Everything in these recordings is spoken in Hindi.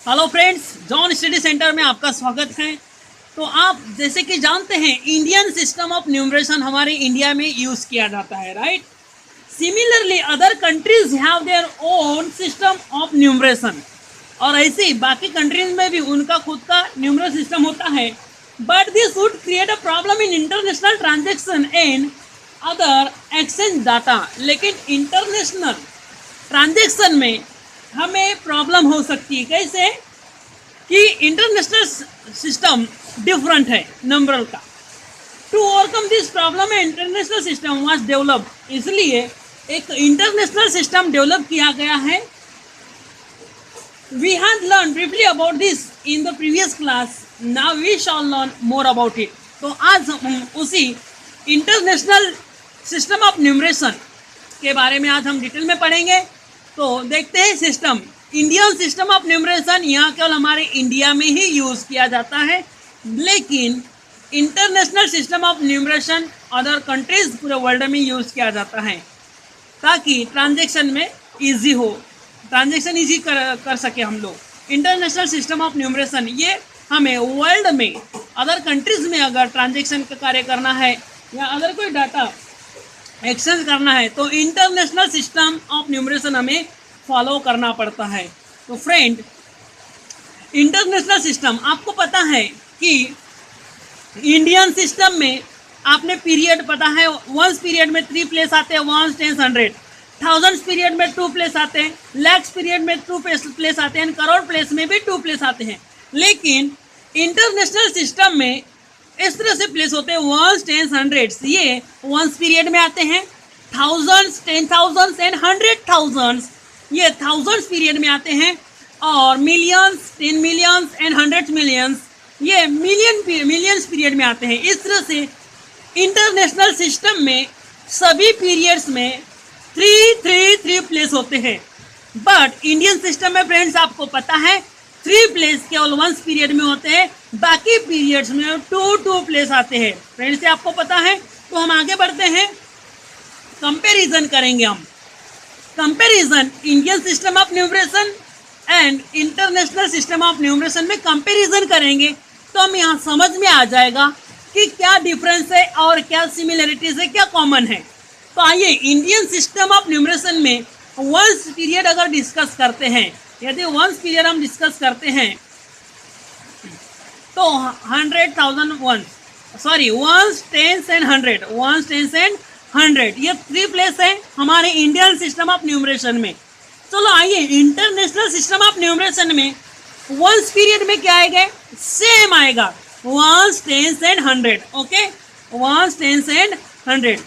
Hello friends, John study centre में आपका स्वागत है। तो आप जैसे कि जानते हैं, इंडियन सिस्टम ऑफ न्यूमरेशन हमारे इंडिया में यूज़ किया जाता है, right. Similarly other countries have their own system of numeration, और ऐसे ही बाकी कंट्रीज में भी उनका खुद का न्यूमरल सिस्टम होता है। But this would create a problem in international transaction and other exchange data. लेकिन इंटरनेशनल ट्रांजेक्शन में हमें प्रॉब्लम हो सकती है। कैसे कि इंटरनेशनल सिस्टम डिफरेंट है नंबरल का। To overcome this problem international system was developed, इसलिए एक इंटरनेशनल सिस्टम डेवलप किया गया है। We had learn briefly about this in the previous class, now we shall learn more about it. तो आज हम उसी इंटरनेशनल सिस्टम ऑफ न्यूमरेशन के बारे में आज हम डिटेल में पढ़ेंगे। तो देखते हैं system, Indian system of numeration यहाँ केवल हमारे इंडिया में ही यूज़ किया जाता है, लेकिन international system of numeration other countries पूरे वर्ल्ड में यूज़ किया जाता है, ताकि ट्रांजेक्शन में इजी हो, ट्रांजेक्शन इजी कर सके हम लोग। इंटरनेशनल सिस्टम ऑफ न्यूमरेशन ये हमें वर्ल्ड में अदर कंट्रीज में अगर ट्रांजेक्शन का कार्य करना है या अदर कोई डाटा एक्सचेंज करना है तो इंटरनेशनल सिस्टम ऑफ न्यूमरेशन हमें फॉलो करना पड़ता है। तो फ्रेंड, इंटरनेशनल सिस्टम आपको पता है कि इंडियन सिस्टम में आपने पीरियड पता है, वंस पीरियड में 3 प्लेस आते हैं, वंस, टेंस, 100, थाउजेंड्स पीरियड में 2 प्लेस आते हैं, लैक्स पीरियड में 2 प्लेस आते हैं, करोड़ प्लेस में भी 2 प्लेस आते हैं। लेकिन इंटरनेशनल सिस्टम में इस तरह से प्लेस होते हैं, वंस, टेंस, 100, ये वंस पीरियड में आते हैं, थाउजेंड्स, 10,000 एंड 100,000 ये थाउजेंड्स पीरियड में आते हैं, और मिलियंस, 10 मिलियंस एंड 100 मिलियंस ये मिलियंस पीरियड में आते हैं। इस तरह से इंटरनेशनल सिस्टम में सभी पीरियड्स में 3 प्लेस होते हैं। बट इंडियन सिस्टम में फ्रेंड्स आपको पता है 3 प्लेस केवल वंस पीरियड में होते हैं, बाकी पीरियड्स में 2 प्लेस आते हैं। फ्रेंड्स आपको पता है। तो हम आगे बढ़ते हैं, कंपैरिजन करेंगे हम। Comparison Indian system of numeration and international system of numeration में कंपैरिजन करेंगे तो हम यहाँ समझ में आ जाएगा कि क्या डिफरेंस है और क्या सिमिलरिटीज है, क्या कॉमन है। तो आइए इंडियन सिस्टम ऑफ न्यूमरेशन में वंस पीरियड अगर डिस्कस करते हैं, यदि वंस पीरियड हम डिस्कस करते हैं तो 100,000 ones, sorry ones, tens and 100, ones, tens and 100 ये 3 प्लेस है हमारे इंडियन सिस्टम ऑफ न्यूमरेशन में। चलो आइए इंटरनेशनल सिस्टम ऑफ न्यूमरेशन में वंस पीरियड में क्या आएगा, सेम आएगा, ones, tens and 100। Okay, ones, tens and 100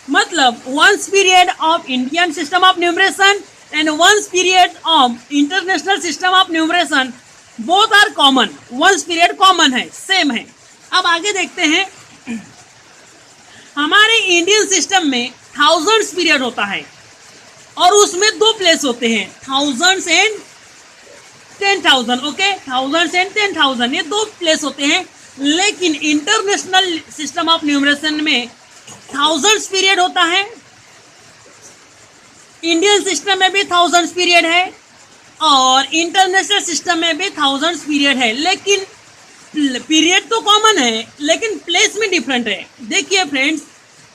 मतलब ones period of Indian system of numeration and ones period of international system of numeration both are common. Ones period common है, सेम है। अब आगे देखते हैं, हमारे इंडियन सिस्टम में थाउजेंड्स पीरियड होता है और उसमें 2 प्लेस होते हैं, thousands and 10,000। Okay, thousands and 10,000 ये 2 प्लेस होते हैं। लेकिन इंटरनेशनल सिस्टम ऑफ न्यूमरेशन में थाउजेंड्स पीरियड होता है, इंडियन सिस्टम में भी थाउजेंड्स पीरियड है और इंटरनेशनल सिस्टम में भी थाउजेंड्स पीरियड है। लेकिन पीरियड तो कॉमन है, लेकिन प्लेस में डिफरेंट है। देखिए friends,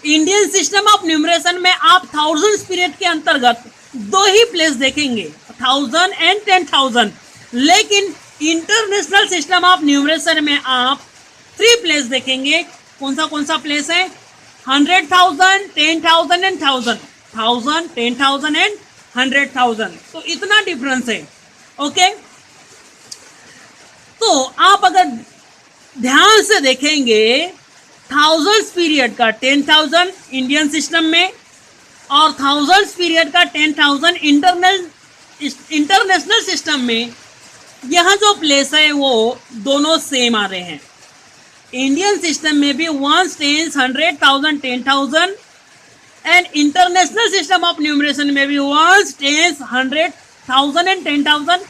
Indian system of numeration में आप थाउजेंड्स पीरियड के अंतर्गत 2 ही प्लेस देखेंगे, 1000 एंड 10,000। लेकिन इंटरनेशनल सिस्टम ऑफ न्यूमरेशन में आप 3 प्लेस देखेंगे। कौन सा प्लेस है, 100,000, 10,000 एंड 1000, 1000, 10,000 एंड 100,000। तो इतना डिफरेंस है। ओके, तो आप अगर ध्यान से देखेंगे, थाउजेंड्स पीरियड का 10,000 इंडियन सिस्टम में और थाउजेंड्स पीरियड का 10,000 इंटरनेशनल सिस्टम में, यहाँ जो प्लेस है वो दोनों सेम आ रहे हैं। इंडियन सिस्टम में भी ones, tens, 100,000, 10,000 and international system of numeration में भी वंस, टेंस, 100,000 एंड 10,000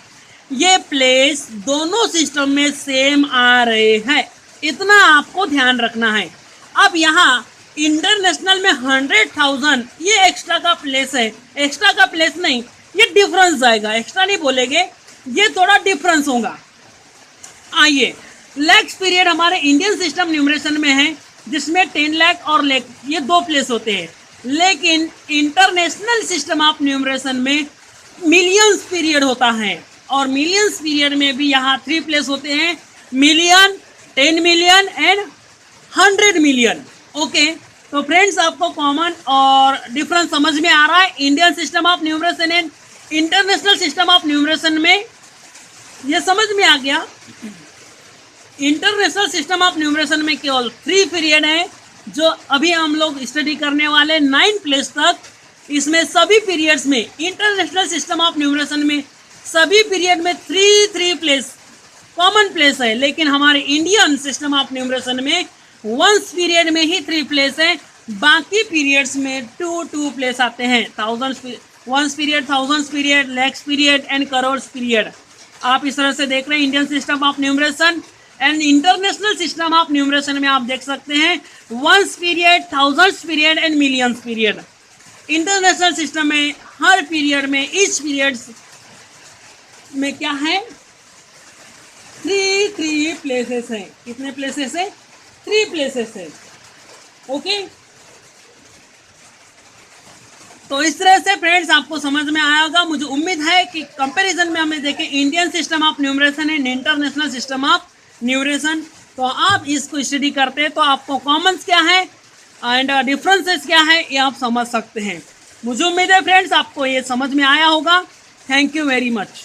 ये प्लेस दोनों सिस्टम में सेम आ रहे हैं। इतना आपको ध्यान रखना है। अब यहाँ इंटरनेशनल में 100,000 ये एक्स्ट्रा का प्लेस है, एक्स्ट्रा का प्लेस नहीं, ये डिफरेंस आएगा, एक्स्ट्रा नहीं बोलेंगे, ये थोड़ा डिफरेंस होगा। आइए, लैक्स पीरियड हमारे इंडियन सिस्टम न्यूमरेशन में है, जिसमें 10 लाख और लेख ये 2 प्लेस होते हैं, लेकिन इंटरनेशनल सिस्टम ऑफ न्यूमरेशन में मिलियंस पीरियड होता है, और मिलियंस पीरियड में भी यहाँ 3 प्लेस होते हैं, million, 10 million and 100 million. Okay, तो फ्रेंड्स आपको कॉमन और डिफरेंस समझ में आ रहा है Indian system of numeration and international system of numeration में, ये समझ में आ गया। इंटरनेशनल सिस्टम ऑफ न्यूमरेशन में केवल 3 पीरियड है, जो अभी हम लोग स्टडी करने वाले 9 प्लेस तक। इसमें सभी पीरियड्स में, इंटरनेशनल सिस्टम ऑफ न्यूमरेशन में सभी पीरियड में 3 प्लेस कॉमन प्लेस है, लेकिन हमारे इंडियन सिस्टम ऑफ न्यूमरेशन में वंस पीरियड में ही 3 प्लेस है, बाकी पीरियड्स में 2 प्लेस आते हैं। Ones period, thousands period, lakhs period and crores period. आप इस तरह से देख रहे हैं Indian system of numeration and international system of numeration में आप देख सकते हैं ones period, thousands period and millions period. International system में हर पीरियड में, ईच पीरियड में क्या है, 3 प्लेसेस हैं। कितने प्लेसेस है? 3 प्लेसेस है। ओके, तो इस तरह से फ्रेंड्स आपको समझ में आया होगा। मुझे उम्मीद है कि कंपैरिजन में हमें देखें Indian system of numeration and international system of numeration, तो आप इसको स्टडी करते हैं तो आपको कॉमन्स क्या है एंड डिफरेंसेस क्या है ये आप समझ सकते हैं। मुझे उम्मीद है फ्रेंड्स आपको ये समझ में आया होगा। Thank you very much.